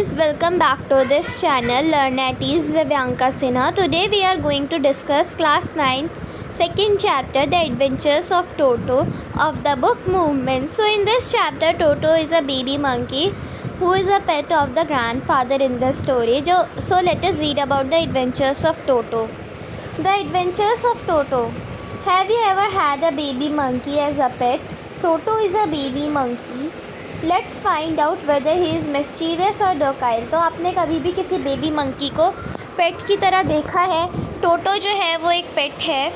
guys, welcome back to this channel. Learn at Ease Divyanka Sinha. Today we are going to discuss class 9 second chapter, The Adventures of Toto, of the book Movement. So in this chapter, Toto is a baby monkey who is a pet of the grandfather in the story. So let us read about the adventures of Toto. The Adventures of Toto. Have you ever had a baby monkey as a pet? Toto is a baby monkey. Let's find out whether he is mischievous और डोकाइल। तो आपने कभी भी किसी baby monkey को पेट की तरह देखा है? टोटो जो है वो एक पेट है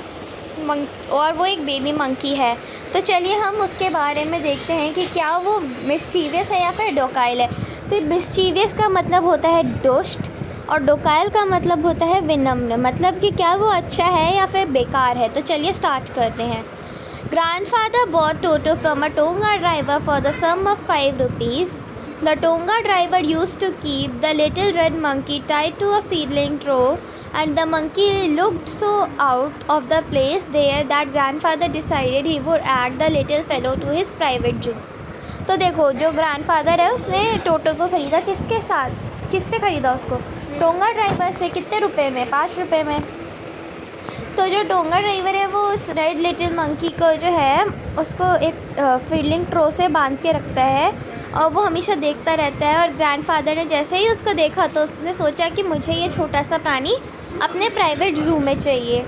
और वो एक बेबी मंकी है। तो चलिए हम उसके बारे में देखते हैं कि क्या वो मिस्चीवियस है या फिर डोकाइल है। तो मिस्चीवियस का मतलब होता है दुष्ट और डोकाइल का मतलब होता है विनम्र, मतलब कि क्या वो अच्छा है या फिर बेकार है। तो चलिए स्टार्ट करते हैं। Grandfather bought Toto from a Tonga driver for the sum of 5 rupees. The Tonga driver used to keep the little red monkey tied to a feeding trough, and the monkey looked so out of the place there that grandfather decided he would add the little fellow to his private zoo. तो देखो, जो grandfather है उसने टोटो को ख़रीदा किससे ख़रीदा उसको? टोंगा ड्राइवर से। कितने रुपए में? 5 रुपये में। तो जो डोंगा ड्राइवर है वो उस रेड लिटिल मंकी को जो है उसको एक फील्डिंग ट्रो से बांध के रखता है और वो हमेशा देखता रहता है। और ग्रैंडफादर ने जैसे ही उसको देखा तो उसने सोचा कि मुझे ये छोटा सा प्राणी अपने प्राइवेट ज़ू में चाहिए।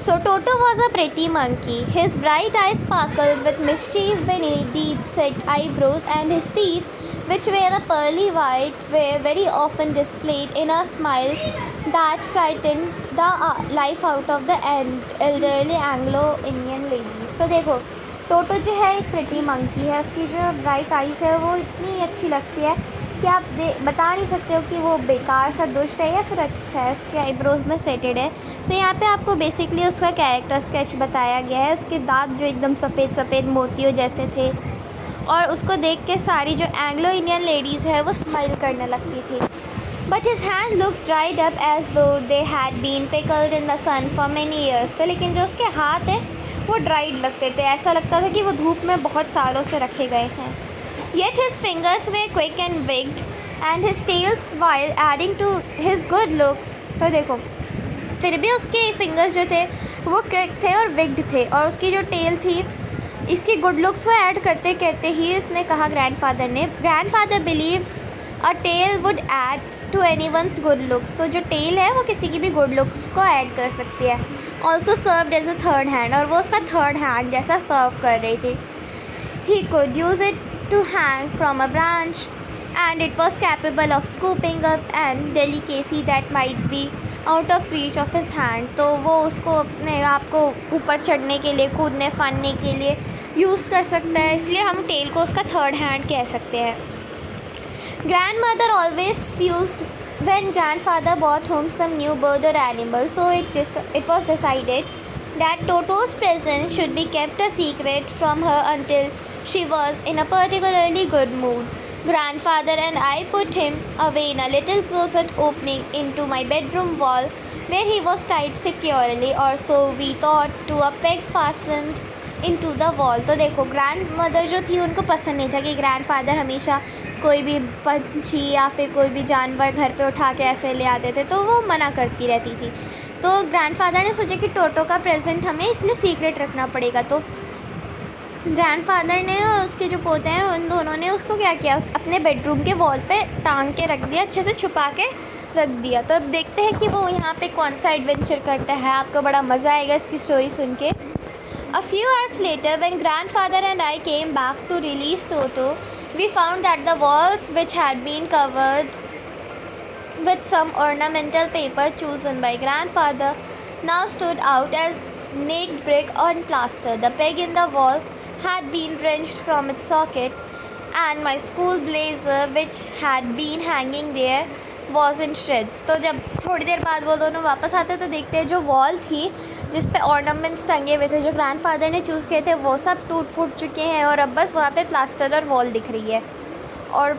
So Toto was a pretty monkey. His bright eye sparkled with mischief beneath deep set eyebrows, and his teeth, which were a pearly white, were very often displayed in a smile that frightened the life out of the elderly Anglo-Indian ladies. तो देखो, टोटो जो है एक pretty monkey है। उसकी जो bright eyes है वो इतनी अच्छी लगती है कि आप बता नहीं सकते हो कि वो बेकार सा दुष्ट है या फिर अच्छा है। उसके आईब्रोज में सेटेड है। तो यहाँ पे आपको बेसिकली उसका कैरेक्टर स्केच बताया गया है। उसके दांत जो एकदम सफ़ेद सफ़ेद मोतियों जैसे थे और उसको देख के सारी जो एंग्लो इंडियन लेडीज़ है वो स्माइल करने लगती थी। But his hand looks dried up as though they had been pickled in the sun for many years. तो लेकिन जो उसके हाथ हैं वो ड्राइड लगते थे, ऐसा लगता था कि वो धूप में बहुत सालों से रखे गए हैं। Yet his fingers were quick and wicked and his tails while adding to his good looks. तो देखो, फिर भी उसके फिंगर्स जो थे वो क्विक थे और विग्ड थे, और उसकी जो टेल थी इसकी गुड लुक्स को ऐड करते करते ही उसने कहा ग्रैंडफादर ने, grandfather believe a tail would add to anyone's good looks. तो जो टेल है वो किसी की भी गुड लुक्स को ऐड कर सकती है। Also served as a third hand, और वो उसका थर्ड हैंड जैसा सर्व कर रही थी। He could use it to hang from a branch and it was capable of scooping up and delicacy that might be out of reach of his hand. तो वो उसको अपने आप को ऊपर चढ़ने के लिए, कूदने फानने के लिए यूज़ कर सकता है, इसलिए हम टेल को उसका थर्ड हैंड कह सकते हैं। Grandmother always fused when grandfather brought home some new bird or animal, so it was decided that Toto's presence should be kept a secret from her until she was in a particularly good mood. Grandfather and I put him away in a little closet opening into my bedroom wall, where he was tied securely, or so we thought, to a peg fastened into the wall. तो देखो, grand mother जो थी उनको पसंद नहीं था कि grandfather हमेशा कोई भी पंछी या फिर कोई भी जानवर घर पे उठा के ऐसे ले आते थे, तो वो मना करती रहती थी। तो ग्रैंडफादर ने सोचा कि टोटो का प्रेजेंट हमें इसलिए सीक्रेट रखना पड़ेगा। तो ग्रैंडफादर ने और उसके जो पोते हैं उन दोनों ने उसको क्या किया, अपने बेडरूम के वॉल पे टांग के रख दिया, अच्छे से छुपा के रख दिया। तो अब देखते हैं कि वो यहाँ पे कौन सा एडवेंचर करता है। आपको बड़ा मज़ा आएगा इसकी स्टोरी सुन के। A few hours later, when grandfather and I came back to release Toto, we found that the walls, which had been covered with some ornamental paper chosen by grandfather, now stood out as naked brick on plaster. The peg in the wall had been wrenched from its socket, and my school blazer, which had been hanging there, was in shreds. तो जब थोड़ी देर बाद वो दोनों वापस आते तो देखते हैं जो वॉल थी जिस पे ऑर्नामेंट्स टंगे हुए थे जो ग्रैंडफादर ने चूज़ किए थे वो सब टूट फूट चुके हैं, और अब बस वहाँ पे प्लास्टर और वॉल दिख रही है। और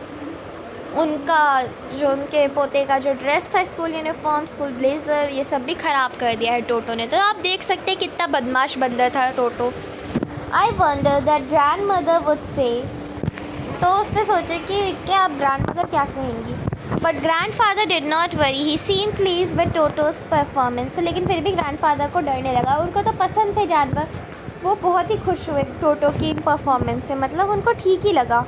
उनका जो उनके पोते का जो ड्रेस था, स्कूल यूनिफॉर्म, स्कूल ब्लेज़र, ये सब भी ख़राब कर दिया है टोटो ने। तो आप देख सकते हैं कितना बदमाश बंदर था Toto. I wonder that grandmother would say तो उसने सोचा कि क्या अब ग्रैंडमदर क्या कहेंगी, but grandfather did not worry, he seem please with Toto's performance. लेकिन फिर भी ग्रैंडफादर को डरने लगा, उनको तो पसंद थे जानवर, वो बहुत ही खुश हुए टोटो की परफॉर्मेंस से, मतलब उनको ठीक ही लगा।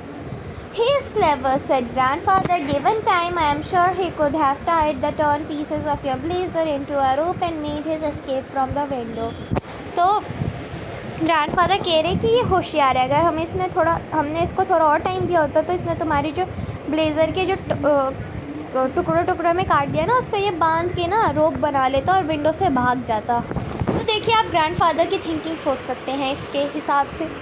He is clever, said grandfather. Given time, I am sure he could have tied the torn pieces of your blazer into a rope and made his escape from the window. तो grandfather कह रहे कि ये होशियार है, अगर हमने इसको थोड़ा और टाइम दिया होता तो इसने तुम्हारी जो ब्लेज़र के जो टुकड़ों में काट दिया ना, उसको ये बांध के ना रोप बना लेता और विंडो से भाग जाता। तो देखिए आप ग्रैंडफादर की थिंकिंग सोच सकते हैं इसके हिसाब से।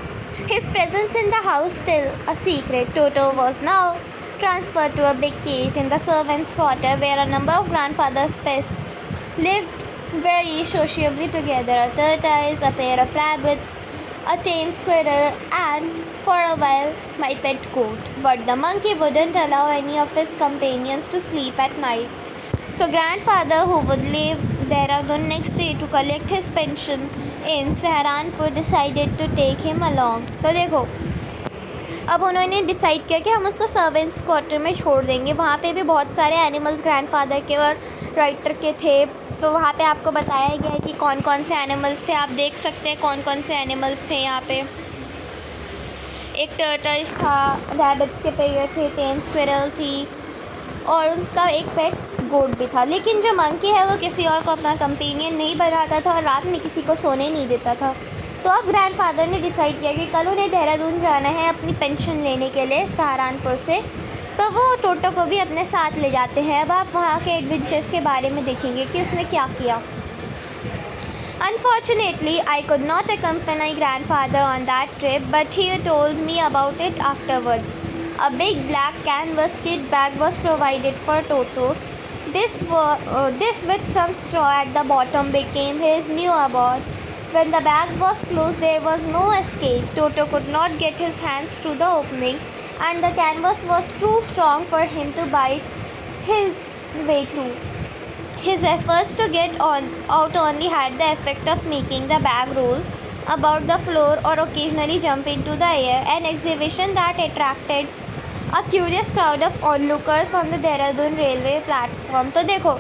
His presence in the house still a secret. Toto was now transferred to a big cage in the servants' quarter where a number of grandfather's pets lived very sociably together. A tortoise, a pair of rabbits, a tame squirrel, and for a while my pet goat. But the monkey wouldn't allow any of his companions to sleep at night. So grandfather, who would leave Dehradun next day to collect his pension in Saharanpur, decided to take him along. तो देखो अब उन्होंने decide किया कि हम उसको servants quarter में छोड़ देंगे। वहाँ पे भी बहुत सारे एनिमल्स ग्रैंडफादर के और राइटर के थे, तो वहाँ पे आपको बताया गया है कि कौन कौन से एनिमल्स थे। आप देख सकते हैं कौन कौन से एनिमल्स थे यहाँ पे। एक टर्टल्स था, रैबिट्स के पेड़ थे, टेम स्क्विरल थी और उनका एक पेट गोट भी था। लेकिन जो मंकी है वो किसी और को अपना कंपेनियन नहीं बनाता था और रात में किसी को सोने नहीं देता था। तो अब ग्रैंडफादर ने डिसाइड किया कि कल उन्हें देहरादून जाना है अपनी पेंशन लेने के लिए सहारनपुर से, तो वो टोटो को भी अपने साथ ले जाते हैं। अब आप वहाँ के एडवेंचर्स के बारे में देखेंगे कि उसने क्या किया। Unfortunately, I could not accompany grandfather on that trip, but he told me about it afterwards. A big black canvas kit bag was provided for Toto. This with some straw at the bottom became his new abode. When the bag was closed, there was no escape. Toto could not get his hands through the opening, and the canvas was too strong for him to bite his way through. His efforts to get out only had the effect of making the bag roll about the floor or occasionally jump into the air, an exhibition that attracted a curious crowd of onlookers on the Dehradun railway platform. तो देखो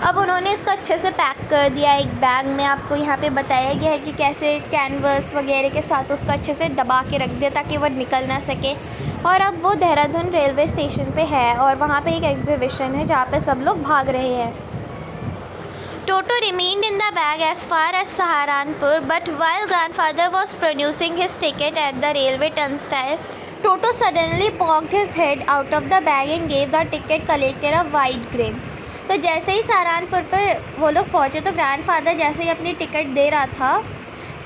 अब उन्होंने इसको अच्छे से pack कर दिया एक बैग में। आपको यहाँ पे बताया गया है कि कैसे कैनवस वगैरह के साथ उसको अच्छे से दबा के रख दिया ताकि वो निकल ना सके। और अब वो देहरादून रेलवे स्टेशन पे है और वहाँ पे एक एग्जीबिशन है जहाँ पे सब लोग भाग रहे हैं। Toto remained in the bag as far as Saharanpur, but while grandfather was producing his ticket at the railway turnstile, Toto suddenly poked his head out of the bag and gave the ticket collector a wide grin. तो जैसे ही सहारनपुर पर वो लोग पहुँचे तो grandfather जैसे ही अपनी ticket दे रहा था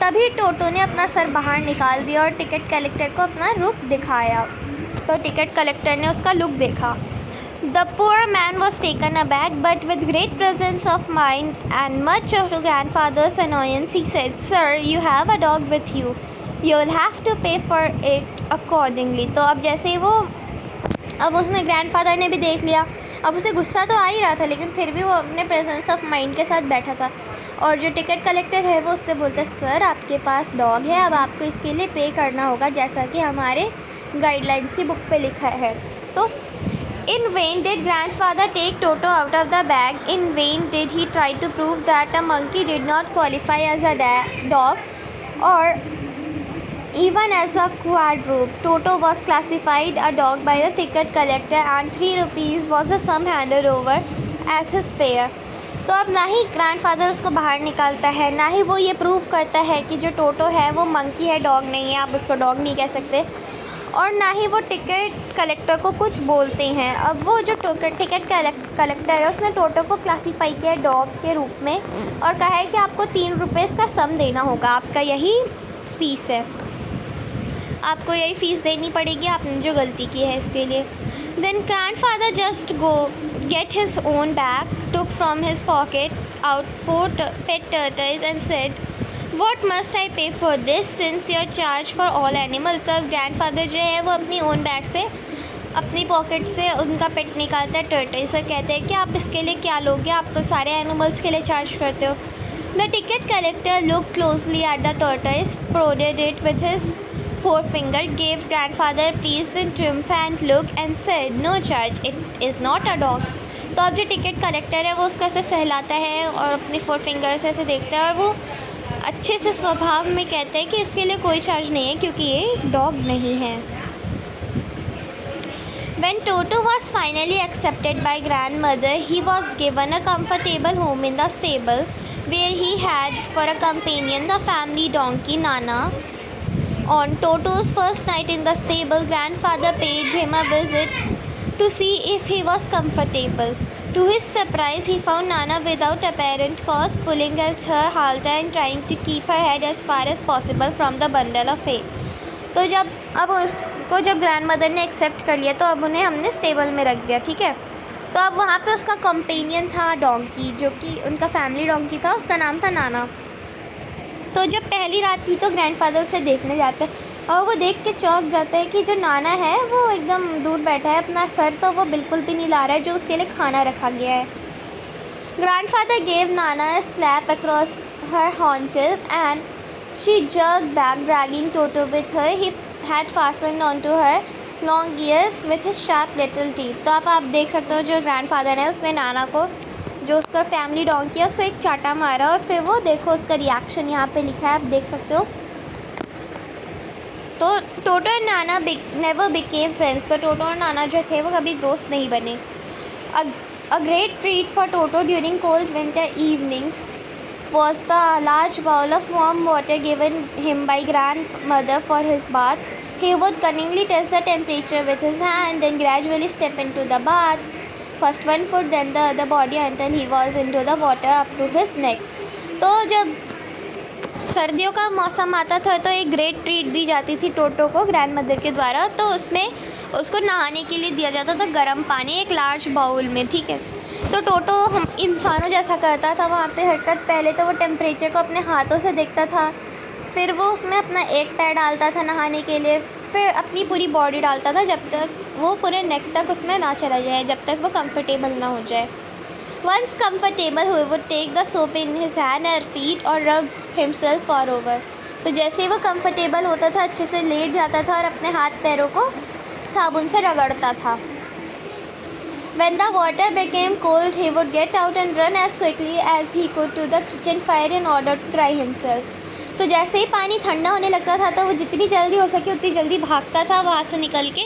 तभी टोटो ने अपना सर बाहर निकाल दिया और टिकट कलेक्टर को अपना रुख दिखाया। तो टिकट कलेक्टर ने उसका लुक देखा। The poor man was taken aback, but with great presence of mind and much to grandfather's annoyance, he said, "Sir, you have a dog with you. You will have to pay for it accordingly." तो अब जैसे वो उसने grandfather ने भी देख लिया। अब उसे गुस्सा तो आ ही रहा था लेकिन फिर भी वो अपने प्रेजेंस ऑफ माइंड के साथ बैठा था। और जो टिकट कलेक्टर है वो उससे बोलता है, सर आपके पास डॉग है, अब आपको इसके लिए पे करना होगा जैसा कि हमारे गाइडलाइंस की बुक पे लिखा है। तो In vain did grandfather take Toto out of the bag. In vain did he try to prove that a monkey did not qualify as a dog or even as a quadruped. Toto was classified a dog by the ticket collector and 3 rupees was the sum handed over as his fare. तो अब ना ही grandfather उसको बाहर निकालता है, ना ही वो ये प्रूव करता है कि जो टोटो है वो मंकी है, डॉग नहीं है, आप उसको डॉग नहीं कह सकते, और ना ही वो टिकट कलेक्टर को कुछ बोलते हैं। अब वो जो टिकट कलेक्टर है उसने टोटो को क्लासीफाई किया डॉग के रूप में और कहा है कि आपको 3 रुपये इसका सम देना होगा, आपका यही फ़ीस है, आपको यही फ़ीस देनी पड़ेगी आपने जो गलती की है इसके लिए। Then grandfather just go get his own bag, took from his pocket out 4 pet tortoises and said, "What must I pay for this since your charge for all animals?" तो अब ग्रैंडफादर जो है वो अपनी ओन बैग से अपनी pocket से उनका पेट निकालता है टर्टल्स और कहते हैं कि आप इसके लिए क्या लोगे, आप तो सारे एनिमल्स के लिए चार्ज करते हो। The ticket collector look closely at the turtles, prodded it with his forefinger, gave grandfather a pleasant triumphant look and said, "No charge, it is not a dog." तो अब जो टिकट कलेक्टर है वो उसको ऐसे सहलाता है और अपनी फोरफिंगर से ऐसे देखता है और वो अच्छे से स्वभाव में कहते हैं कि इसके लिए कोई चार्ज नहीं है क्योंकि ये डॉग नहीं है. When Toto was finally accepted by grandmother, he was given a comfortable home in the stable where he had for a companion the family donkey Nana. On Toto's first night in the stable, grandfather paid him a visit to see if he was comfortable. To his surprise, he found Nana without apparent cause pulling at her halter and trying to keep her head as far as possible from the bundle of hay. तो जब grand mother ने accept कर लिया तो अब उन्हें हमने stable में रख दिया. ठीक है, तो अब वहाँ पे उसका कंपेनियन था डोंकी, जो कि उनका फैमिली डोंकी था, उसका नाम था नाना. तो जब पहली रात थी तो ग्रैंडफादर उसे देखने जाते हैं और वो देख के चौंक जाता है कि जो नाना है वो एकदम दूर बैठा है, अपना सर तो वो बिल्कुल भी नहीं ला रहा है जो उसके लिए खाना रखा गया है. Grandfather gave Nana a slap across her haunches and she jerked back, dragging Toto with her. He had fastened onto her long ears with his sharp little teeth. तो आप देख सकते हो जो ग्रैंडफादर है उसने नाना को, जो उसका फैमिली डोंकी है, उसको एक चाटा मारा और फिर वो देखो उसका रिएक्शन यहाँ पे लिखा है, आप देख सकते हो. तो टोटो और नाना नेवर बिकेम फ्रेंड्स. तो टोटो और नाना जो थे वो कभी दोस्त नहीं बने. A great treat for Toto during cold winter evenings was the large bowl of warm water given him by grandmother for his bath. He would cunningly test the temperature with his hand, then gradually step into the bath, first one foot then the other body until he was into the water up to his neck. तो जब सर्दियों का मौसम आता था तो एक great treat दी जाती थी टोटो को ग्रैंड मदर के द्वारा. तो उसमें उसको नहाने के लिए दिया जाता था गर्म पानी एक लार्ज बाउल में. ठीक है, तो टोटो हम इंसानों जैसा करता था वहाँ पे हरकत. पहले तो वो टेम्परेचर को अपने हाथों से देखता था, फिर वो उसमें अपना एक पैर डालता था नहाने के लिए, फिर अपनी पूरी बॉडी डालता था जब तक वो पूरे नेक तक उसमें ना चला जाए, जब तक वो कंफर्टेबल ना हो जाए. Once comfortable he would take the soap in his hand or feet और rub himself all over. तो जैसे ही वो कंफर्टेबल होता था अच्छे से लेट जाता था और अपने हाथ पैरों को साबुन से रगड़ता था. When the water became cold, he would get out and run as quickly as he could to the kitchen fire in order to dry himself. तो जैसे ही पानी ठंडा होने लगता था तो वो जितनी जल्दी हो सके उतनी जल्दी भागता था वहाँ से निकल के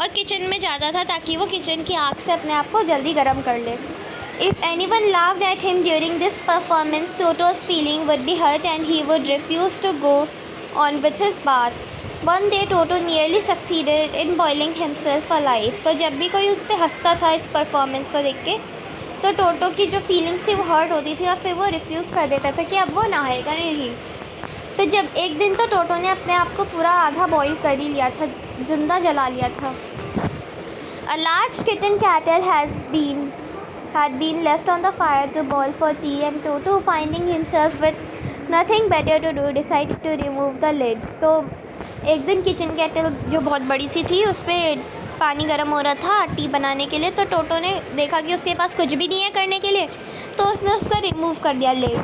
और किचन में जाता था ताकि वो किचन की आग से अपने आप को जल्दी गर्म कर ले. If anyone laughed at him during this performance, Toto's feeling would be hurt and he would refuse to go on with his bath. One day Toto nearly succeeded in boiling himself alive. तो जब भी कोई उस पर हंसता था इस performance को देख के तो टोटो की जो फीलिंग्स थी वो हर्ट होती थी और फिर वो रिफ्यूज़ कर देता था कि अब वो नहाएगा नहीं. तो जब एक दिन तो टोटो ने अपने आप को पूरा आधा बॉईल कर ही लिया था, जिंदा जला लिया था. A large kitten cattle had been left on the fire to boil for tea and Toto, finding himself with nothing better to do, decided to remove the lid. तो एक दिन किचन कैटल जो बहुत बड़ी सी थी उस पर पानी गर्म हो रहा था टी बनाने के लिए. तो टोटो ने देखा कि उसके पास कुछ भी नहीं है करने के लिए तो उसने उसका रिमूव कर दिया lid.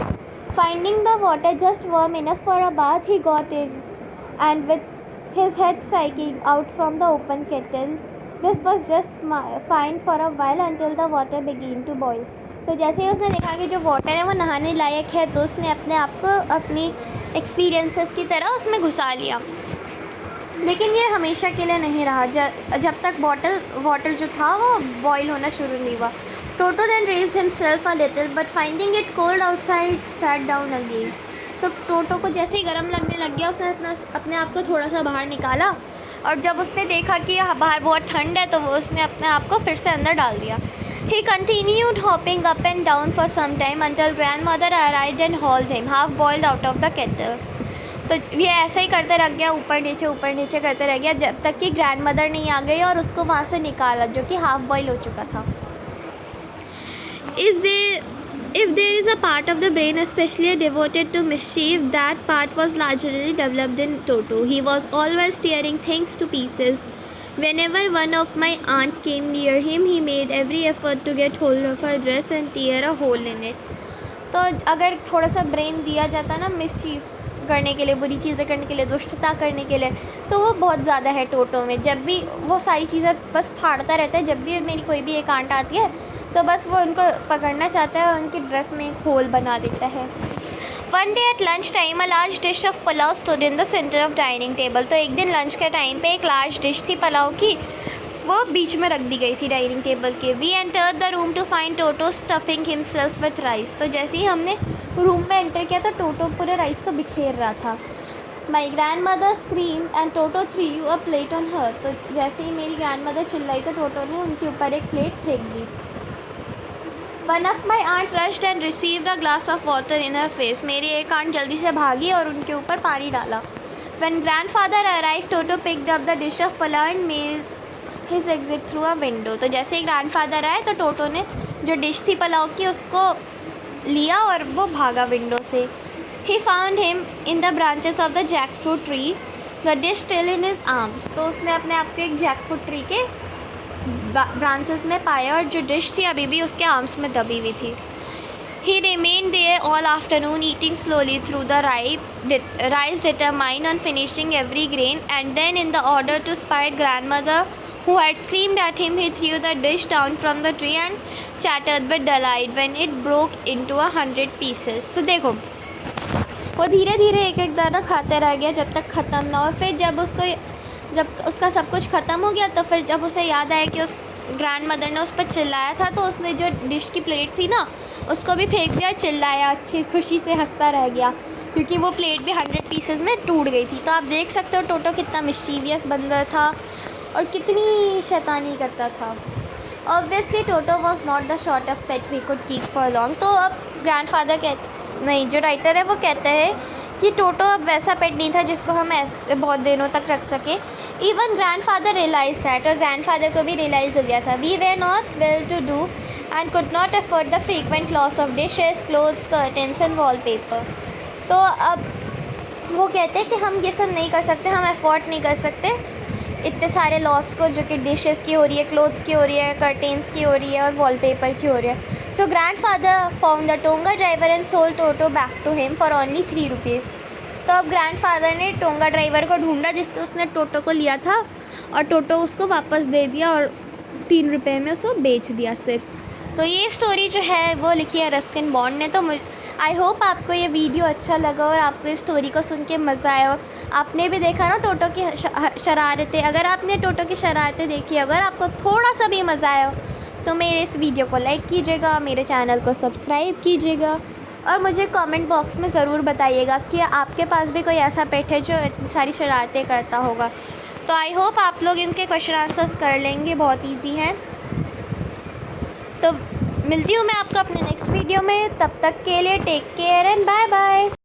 Finding the water just warm enough for a bath he got in and with his head striking out from the open kettle. This was just fine for a while until the water begin to boil. तो जैसे ही उसने देखा कि जो water है वो नहाने लायक है तो उसने अपने आप को अपनी एक्सपीरियंसेस की तरह उसमें घुसा लिया. लेकिन ये हमेशा के लिए नहीं रहा. जब तक वाटर जो था वो बॉईल होना शुरू नहीं हुआ. Toto then raised himself a little but finding it cold outside sat down again. तो टोटो को जैसे ही गर्म लगने लग गया उसने अपने आप को थोड़ा सा बाहर निकाला और जब उसने देखा कि बाहर बहुत ठंड है तो वो उसने अपने आप को फिर से अंदर डाल दिया. He continued hopping up and down for some time until grandmother arrived and hauled him half boiled out of the kettle. तो ये ऐसे ही करते रह गया, ऊपर नीचे करते रह गया जब तक कि ग्रैंड मदर नहीं आ गई और उसको वहाँ से निकाला जो कि हाफ बॉयल हो चुका था. If there is a part of the brain especially devoted to mischief, that part was largely developed in Toto. He was always tearing things to pieces. Whenever one of my aunt came near him, he made every effort to get hold of her dress and tear a hole in it. तो अगर थोड़ा सा brain दिया जाता ना mischief करने के लिए, बुरी चीज़ें करने के लिए, दुष्टता करने के लिए। तो वो बहुत ज़्यादा है टोटो में। जब भी वो सारी चीज़ें बस फाड़ता रहता है। जब भी मेरी कोई भी एक आंट आती है तो बस वो उनको पकड़ना चाहता है और उनकी ड्रेस में एक होल बना देता है। One day at lunch time a large dish of pulao stood in the centre of dining table. तो एक दिन लंच के टाइम पे एक लार्ज डिश थी पुलाव की, वो बीच में रख दी गई थी डाइनिंग टेबल के। We entered the room to find Toto stuffing himself with rice. तो जैसे ही हमने रूम में एंटर किया तो टोटो पूरे राइस को बिखेर रहा था। My grand mother scream and Toto three you a plate on her. तो जैसे ही मेरी ग्रैंड मदर चिल्लाई तो टोटो ने उनके ऊपर एक प्लेट फेंक दी। One of my aunt rushed and received a glass of water in her face. मेरी एक आंट जल्दी से भागी और उनके ऊपर पानी डाला। When grandfather arrived, Toto picked up the dish of pulao and made his exit through a window। तो जैसे ही ग्रैंडफादर आए तो टोटो ने जो डिश थी पुलाव की उसको लिया और वो भागा विंडो से। He found him in the branches of the jackfruit tree, the dish still in his arms। तो उसने अपने आप को एक जैकफ्रूट ट्री के ब्रांचेस में पाया और जो डिश थी अभी भी उसके आर्म्स में दबी हुई थी। He remained there all afternoon, eating slowly through the rice, determined on finishing every grain. And then, in the order to spite grandmother, who had screamed at him, he threw the dish down from the tree and chattered with delight when it broke into 100 pieces। तो देखो वो धीरे धीरे एक एक दाना खाते रह गया जब तक ख़त्म ना हो। फिर जब उसका सब कुछ ख़त्म हो गया तो फिर जब उसे याद आया कि उस ग्रैंड मदर ने उस पर चिल्लाया था तो उसने जो डिश की प्लेट थी ना उसको भी फेंक दिया, चिल्लाया, अच्छी खुशी से हंसता रह गया क्योंकि वो प्लेट भी 100 पीसेस में टूट गई थी। तो आप देख सकते हो टोटो कितना मिस्चीवियस बंदर था और कितनी शैतानी करता था। Obviously Toto was not the sort of pet we could keep for long. तो अब ग्रैंडफादर जो राइटर है वो कहते हैं कि टोटो अब वैसा पेट नहीं था जिसको हम ऐसे बहुत दिनों तक रख सकें। इवन ग्रैंडफादर रियलाइज दैट, और ग्रैंडफादर को भी रियलाइज़ हो गया था। We were not well to do and could not afford the frequent loss of dishes, clothes, curtains and wallpaper। तो अब वो कहते हैं कि हम ये सब नहीं कर सकते, हम अफोर्ड नहीं कर सकते इतने सारे लॉस को जो कि डिशेस की हो रही है, क्लोथ्स की हो रही है, कर्टेन्स की हो रही है और वॉलपेपर की हो रही है। So grandfather found the tonga driver and sold Toto back to him for only 3 rupees. तो अब ग्रैंडफादर ने टोंगा ड्राइवर को ढूंढा जिससे उसने टोटो को लिया था और टोटो उसको वापस दे दिया और 3 रुपये में उसको बेच दिया सिर्फ। तो ये स्टोरी जो है वो लिखी है रस्किन बॉन्ड ने। तो आई होप आपको ये वीडियो अच्छा लगा और आपको इस स्टोरी को सुन के मज़ा आया। आपने भी देखा ना टोटो की शरारतें। अगर आपने टोटो की शरारतें देखी, अगर आपको थोड़ा सा भी मज़ा आया तो मेरे इस वीडियो को लाइक कीजिएगा, मेरे चैनल को सब्सक्राइब कीजिएगा और मुझे कमेंट बॉक्स में ज़रूर बताइएगा कि आपके पास भी कोई ऐसा पेट है जो इतनी सारी शरारतें करता होगा। तो आई होप आप लोग इनके क्वेश्चन आंसर्स कर लेंगे, बहुत ईजी हैं। तो मिलती हूँ मैं आपको अपने नेक्स्ट वीडियो में, तब तक के लिए take care and bye bye.